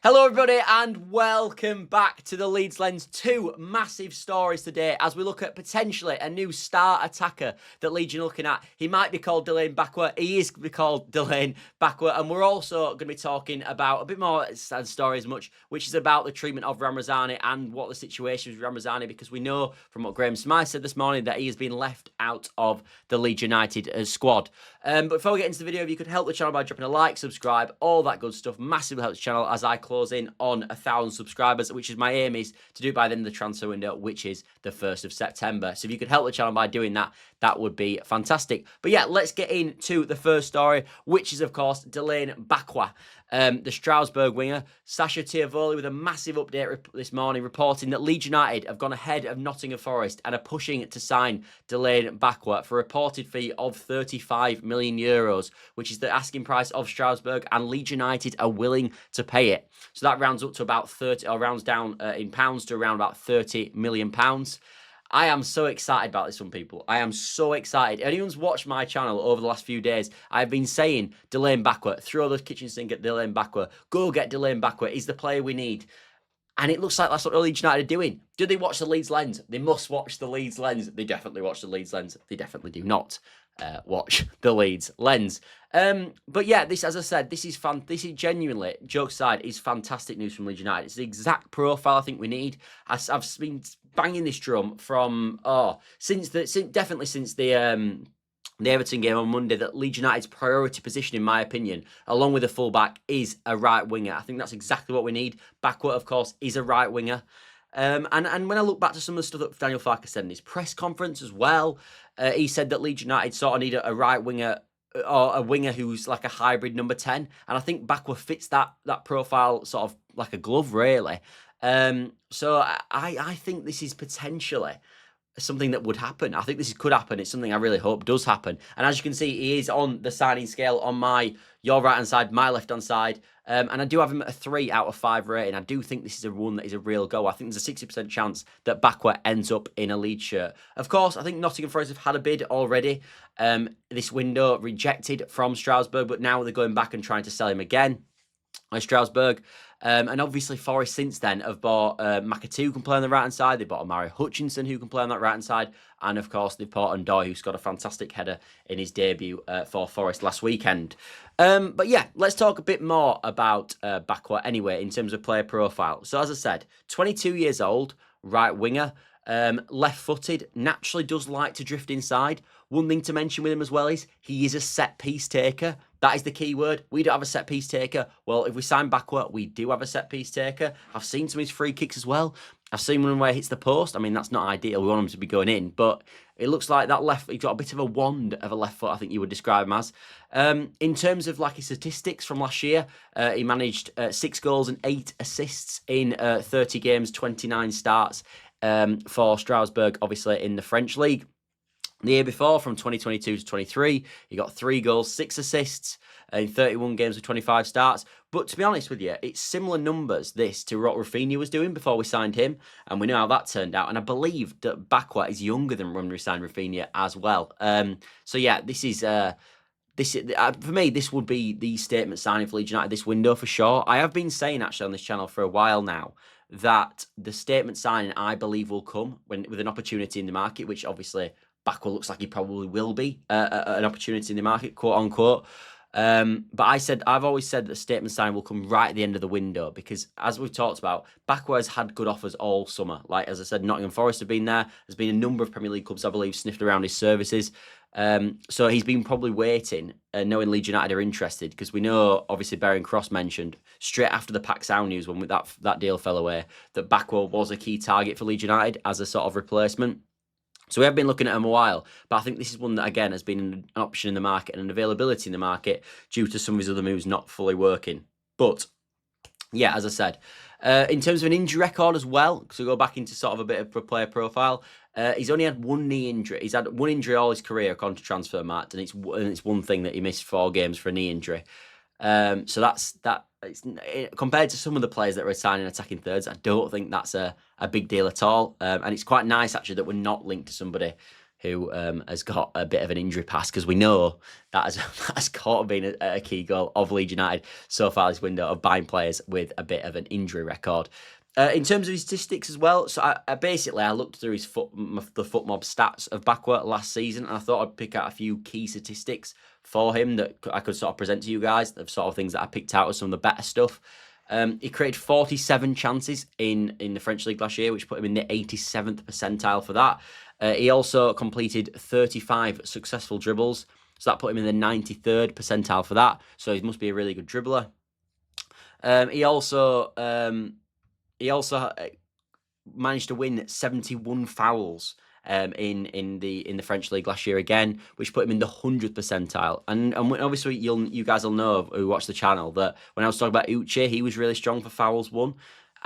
Hello everybody and welcome back to the Leeds Lens. Two massive stories today as we look at potentially a new star attacker that Leeds are looking at. He might be called Dilane Bakwa, he is called Dilane Bakwa, and we're also going to be talking about a bit more sad story as much, which is about the treatment of Ramazani and what the situation is with Ramazani, because we know from what Graham Smythe said this morning that he has been left out of the Leeds United squad. But before we get into the video, if you could help the channel by dropping a like, subscribe, all that good stuff, massively helps the channel as I close in on 1,000 subscribers, which is my aim is to do by the end of the transfer window, which is the 1st of September. So if you could help the channel by doing that, that would be fantastic. But yeah, let's get into the first story, which is, of course, Dilane Bakwa. The Strasbourg winger, Sasha Tiavoli, with a massive update this morning, reporting that Leeds United have gone ahead of Nottingham Forest and are pushing to sign Dilane Bakwa for a reported fee of €35 million, which is the asking price of Strasbourg, and Leeds United are willing to pay it. So that rounds up to about 30, or rounds down in pounds to around about £30 million. I am so excited about this one, people. I am so excited. Anyone's watched my channel over the last few days, I've been saying Dilane Bakwa, throw the kitchen sink at Dilane Bakwa, go get Dilane Bakwa, he's the player we need. And it looks like that's what Leeds United are doing. Do they watch the Leeds Lens? They must watch the Leeds Lens. They definitely watch the Leeds Lens. They definitely do not watch the Leeds Lens. But yeah, this, as I said, this is genuinely, jokes aside, is fantastic news from Leeds United. It's the exact profile I think we need. I've been banging this drum from definitely since the Everton game on Monday, that Leeds United's priority position, in my opinion, along with a fullback, is a right winger. I think that's exactly what we need. Bakwa, of course, is a right winger. And when I look back to some of the stuff that Daniel Farke said in his press conference as well, he said that Leeds United sort of need a right winger, or a winger who's like a hybrid number 10. And I think Bakwa fits that profile sort of like a glove, really. So I think this is potentially something that would happen. I think this could happen. It's something I really hope does happen. And as you can see, he is on the signing scale on your right-hand side, my left-hand side. And I do have him at a 3 out of 5 rating. I do think this is a one that is a real go. I think there's a 60% chance that Bakwa ends up in a Leeds shirt. Of course, I think Nottingham Forest have had a bid already. This window rejected from Strasbourg, but now they're going back and trying to sell him again. Strasbourg. And obviously Forest since then have bought McAtee, who can play on the right-hand side. They bought Omari Hutchinson, who can play on that right-hand side. And, of course, they've bought Ndoye, who's got a fantastic header in his debut for Forest last weekend. But, yeah, let's talk a bit more about Bakwa anyway in terms of player profile. So, as I said, 22 years old, right winger, left-footed, naturally does like to drift inside. One thing to mention with him as well is he is a set-piece taker. That is the key word. We don't have a set-piece taker. Well, if we sign Bakwa, we do have a set-piece taker. I've seen some of his free kicks as well. I've seen one where he hits the post. I mean, that's not ideal. We want him to be going in. But it looks like that left, he's got a bit of a wand of a left foot, I think you would describe him as. In terms of like his statistics from last year, he managed 6 goals and 8 assists in 30 games, 29 starts for Strasbourg, obviously, in the French league. The year before, from 2022 to 23, he got 3 goals, 6 assists in 31 games with 25 starts. But to be honest with you, it's similar numbers, this, to what Rafinha was doing before we signed him. And we know how that turned out. And I believe that Bakwa is younger than when we signed Rafinha as well. So yeah, this is... for me, this would be the statement signing for Leeds United this window for sure. I have been saying actually on this channel for a while now that the statement signing, I believe, will come with an opportunity in the market, which obviously Bakwa looks like he probably will be an opportunity in the market, quote unquote. But I've always said that statement signing will come right at the end of the window, because as we've talked about, Bakwa has had good offers all summer. Like, as I said, Nottingham Forest have been there. There's been a number of Premier League clubs, I believe, sniffed around his services. So he's been probably waiting, knowing Leeds United are interested, because we know, obviously, Bering Cross mentioned straight after the Paxao news when that deal fell away, that Bakwa was a key target for Leeds United as a sort of replacement. So we have been looking at him a while, but I think this is one that, again, has been an option in the market and an availability in the market due to some of his other moves not fully working. But, yeah, as I said, in terms of an injury record as well, so go back into sort of a bit of a player profile, he's only had 1 knee injury. He's had 1 injury all his career according to Transfermarkt, and it's one thing that he missed 4 games for a knee injury. So that's compared to some of the players that are signing attacking thirds, I don't think that's a big deal at all. And it's quite nice actually that we're not linked to somebody who has got a bit of an injury past, because we know that has been a key goal of Leeds United so far this window, of buying players with a bit of an injury record. In terms of his statistics as well, so I looked through the FootMob stats of Bakwa last season, and I thought I'd pick out a few key statistics for him that I could sort of present to you guys, of sort of things that I picked out as some of the better stuff. He created 47 chances in the French League last year, which put him in the 87th percentile for that. He also completed 35 successful dribbles, so that put him in the 93rd percentile for that. So he must be a really good dribbler. He also managed to win 71 fouls in the French League last year again, which put him in the 100th percentile. And obviously you guys will know, who watch the channel, that when I was talking about Uche, he was really strong for fouls won.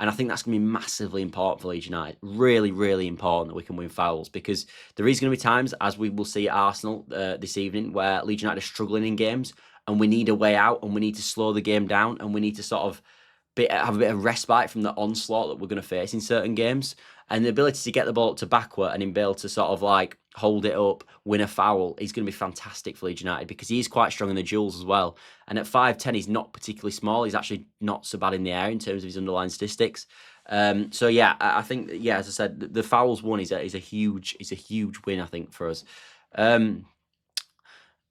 And I think that's going to be massively important for Leeds United. Really, really important that we can win fouls, because there is going to be times, as we will see at Arsenal this evening, where Leeds United are struggling in games, and we need a way out, and we need to slow the game down, and we need to sort of have a bit of respite from the onslaught that we're going to face in certain games. And the ability to get the ball to Bakwa and him be able to sort of like hold it up, win a foul, is going to be fantastic for Leeds United, because he is quite strong in the duels as well. And at 5'10", he's not particularly small. He's actually not so bad in the air in terms of his underlying statistics. So yeah, I think, yeah, as I said, the fouls won is a huge win, I think, for us.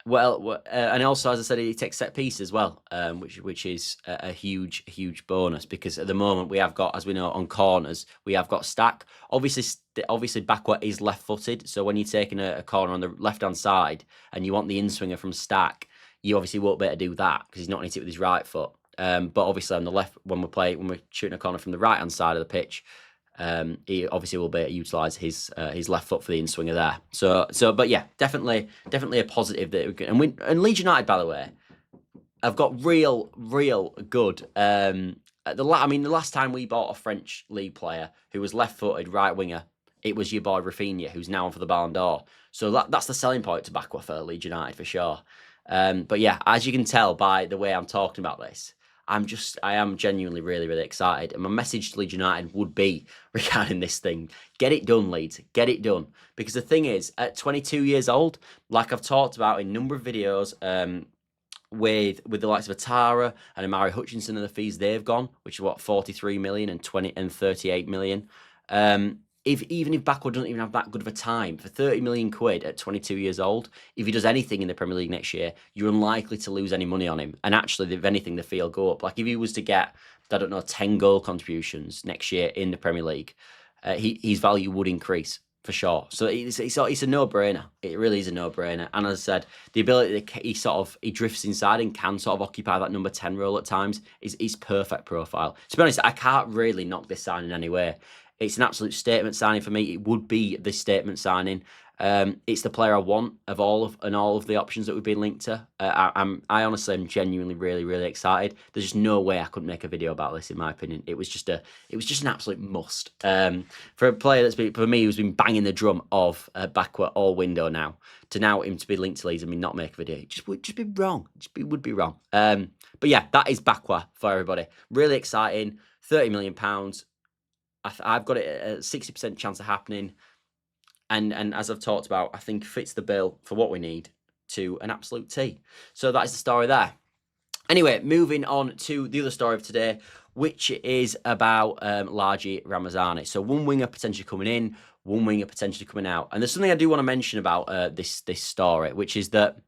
And also, as I said, he takes set piece as well, which is a huge bonus, because at the moment we have got, as we know, on corners, we have got Stack. Obviously Bakwa is left-footed, so when you're taking a corner on the left-hand side and you want the in-swinger from Stack, you obviously won't be able to do that, because he's not going to hit it with his right foot. But obviously on the left, when we're shooting a corner from the right-hand side of the pitch, he obviously will be able to utilise his left foot for the in-swinger there. But yeah, definitely a positive that we can. And Leeds United, by the way, have got real good. The last time we bought a French league player who was left-footed right winger, it was your boy Rafinha, who's now on for the Ballon d'Or. So that's the selling point to Bakwa for Leeds United for sure. But yeah, as you can tell by the way I'm talking about this, I am genuinely really excited. And my message to Leeds United would be regarding this thing: get it done, Leeds. Get it done. Because the thing is, at 22 years old, like I've talked about in a number of videos, with the likes of Atara and Amari Hutchinson and the fees they've gone, which are 43 million and 38 million. Even if Bakwa doesn't even have that good of a time, for 30 million quid at 22 years old, if he does anything in the Premier League next year, you're unlikely to lose any money on him. And actually, if anything, the fee will go up. Like if he was to get, 10 goal contributions next year in the Premier League, his value would increase for sure. So it's a no-brainer. It really is a no-brainer. And as I said, the ability that he drifts inside and can sort of occupy that number 10 role at times is perfect profile. To be honest, I can't really knock this signing in any way. It's an absolute statement signing for me. It would be the statement signing. It's the player I want of all of the options that we've been linked to. I honestly am genuinely really excited. There's just no way I couldn't make a video about this, in my opinion. It was just an absolute must. For a player for me who's been banging the drum of Bakwa all window now, to now him to be linked to Leeds and me not make a video, it would be wrong. It would be wrong. But yeah, that is Bakwa for everybody. Really exciting. £30 million. I've got it at a 60% chance of happening. And as I've talked about, I think fits the bill for what we need to an absolute T. So that is the story there. Anyway, moving on to the other story of today, which is about Laji Ramazani. So one winger potentially coming in, one winger potentially coming out. And there's something I do want to mention about this story, which is that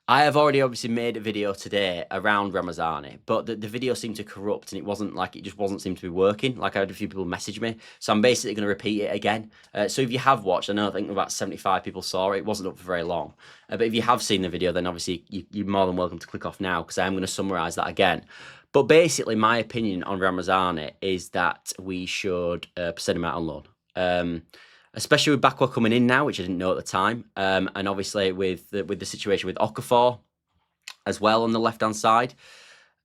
I have already obviously made a video today around Ramazani, but the video seemed to corrupt, and it just wasn't seem to be working. Like I had a few people message me, so I'm basically going to repeat it again. So if you have watched, I think about 75 people saw it. It wasn't up for very long, but if you have seen the video, then obviously you're more than welcome to click off now, because I am going to summarise that again. But basically, my opinion on Ramazani is that we should send him out on loan. Especially with Bakwa coming in now, which I didn't know at the time, and obviously with the situation with Okafor as well on the left-hand side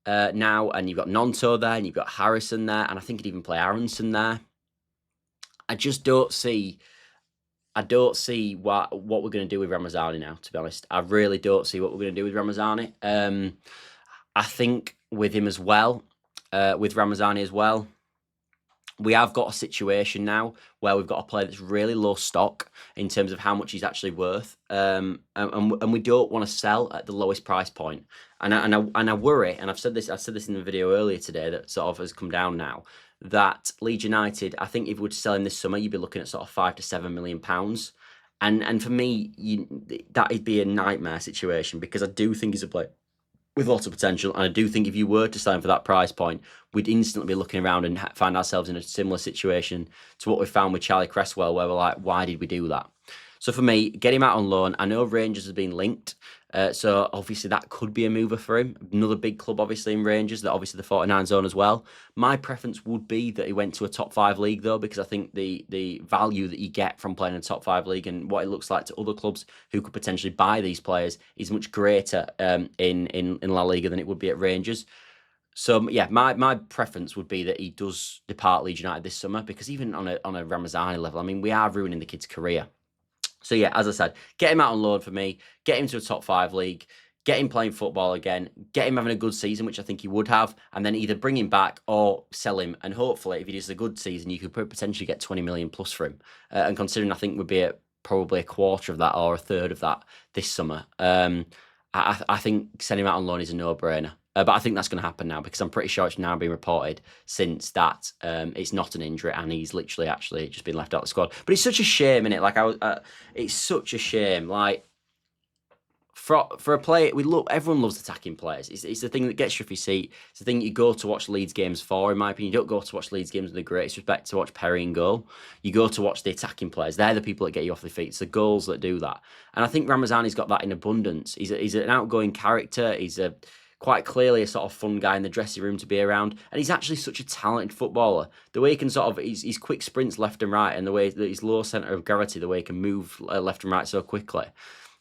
now, and you've got Nonto there, and you've got Harrison there, and I think he'd even play Aronson there. I just don't see what we're going to do with Ramazani now, to be honest. I really don't see what we're going to do with Ramazani. I think with him as well, with Ramazani as well, we have got a situation now where we've got a player that's really low stock in terms of how much he's actually worth, and we don't want to sell at the lowest price point. And I worry, and I said this in the video earlier today that sort of has come down now, that Leeds United, I think if we were to sell him this summer, you'd be looking at sort of £5 to £7 million. And for me, that'd be a nightmare situation, because I do think he's a player with lots of potential, and I do think if you were to sign for that price point, we'd instantly be looking around and find ourselves in a similar situation to what we found with Charlie Cresswell, where we're like, why did we do that? So for me, get him out on loan. I know Rangers has been linked, so obviously that could be a mover for him. Another big club, obviously, in Rangers, that obviously the 49 zone as well. My preference would be that he went to a top 5 league, though, because I think the value that you get from playing in a top 5 league and what it looks like to other clubs who could potentially buy these players is much greater in La Liga than it would be at Rangers. So yeah, my preference would be that he does depart Leeds United this summer, because even on a Ramazani level, I mean, we are ruining the kid's career. So yeah, as I said, get him out on loan for me, get him to a top 5 league, get him playing football again, get him having a good season, which I think he would have, and then either bring him back or sell him. And hopefully, if he does a good season, you could potentially get 20 million plus for him. And considering I think we'd be at probably a quarter of that or a third of that this summer, I think sending him out on loan is a no-brainer. But I think that's going to happen now, because I'm pretty sure it's now been reported since that it's not an injury and he's literally actually just been left out of the squad. But it's such a shame, innit? Like it's such a shame. Like for a player, everyone loves attacking players. It's the thing that gets you off your seat. It's the thing you go to watch Leeds games for, in my opinion. You don't go to watch Leeds games with the greatest respect to watch Perry in goal. You go to watch the attacking players. They're the people that get you off the feet. It's the goals that do that. And I think Ramazani's got that in abundance. He's an outgoing character. He's quite clearly a sort of fun guy in the dressing room to be around, and he's actually such a talented footballer. The way he can sort of his quick sprints left and right, and the way that his low centre of gravity, the way he can move left and right so quickly,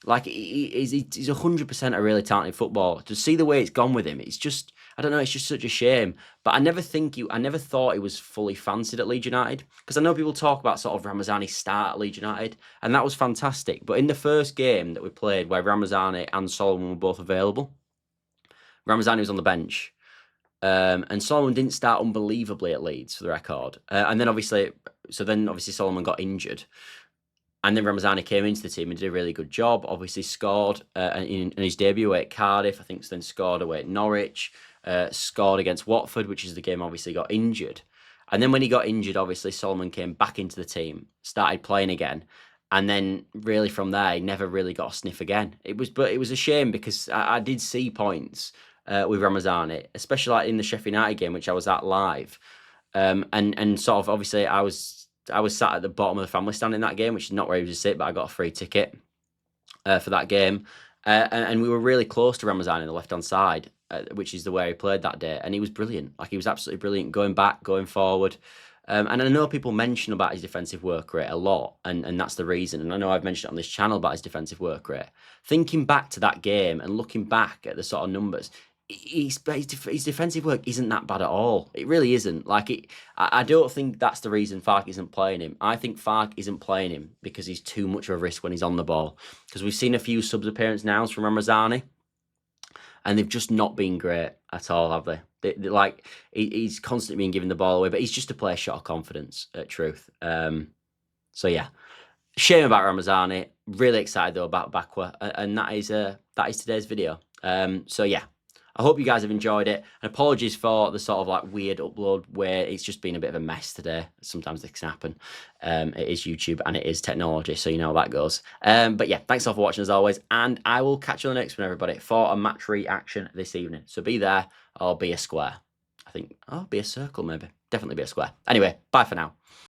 like he's 100% a really talented footballer. To see the way it's gone with him, it's just, I don't know, it's just such a shame. But I never thought he was fully fancied at Leeds United, because I know people talk about sort of Ramazani start at Leeds United, and that was fantastic. But in the first game that we played, where Ramazani and Solomon were both available, Ramazani was on the bench, and Solomon didn't start unbelievably at Leeds, for the record. And then obviously Solomon got injured, and then Ramazani came into the team and did a really good job. Obviously scored in his debut away at Cardiff, I think, then scored away at Norwich, scored against Watford, which is the game obviously got injured. And then when he got injured, obviously Solomon came back into the team, started playing again. And then really from there, he never really got a sniff again. But it was a shame, because I did see points with Ramazani, especially like in the Sheffield United game, which I was at live. And sort of obviously I was sat at the bottom of the family stand in that game, which is not where he was to sit, but I got a free ticket for that game. And we were really close to Ramazani on the left-hand side, which is the way he played that day. And he was brilliant. Like, he was absolutely brilliant, going back, going forward. And I know people mention about his defensive work rate a lot, and that's the reason. And I know I've mentioned it on this channel about his defensive work rate. Thinking back to that game and looking back at the sort of numbers, his defensive work isn't that bad at all. It really isn't. Like, I don't think that's the reason Farke isn't playing him. I think Farke isn't playing him because he's too much of a risk when he's on the ball. Because we've seen a few subs appearance now from Ramazani, and they've just not been great at all, have they? Like, he's constantly being given the ball away, but he's just a player shot of confidence, at truth. So yeah, shame about Ramazani. Really excited though about Bakwa, and that is today's video. So yeah, I hope you guys have enjoyed it. And apologies for the sort of like weird upload where it's just been a bit of a mess today. Sometimes this can happen. It is YouTube and it is technology, so you know how that goes. But yeah, thanks all for watching as always, and I will catch you on the next one, everybody, for a match reaction this evening. So be there or be a square. I think, be a circle maybe. Definitely be a square. Anyway, bye for now.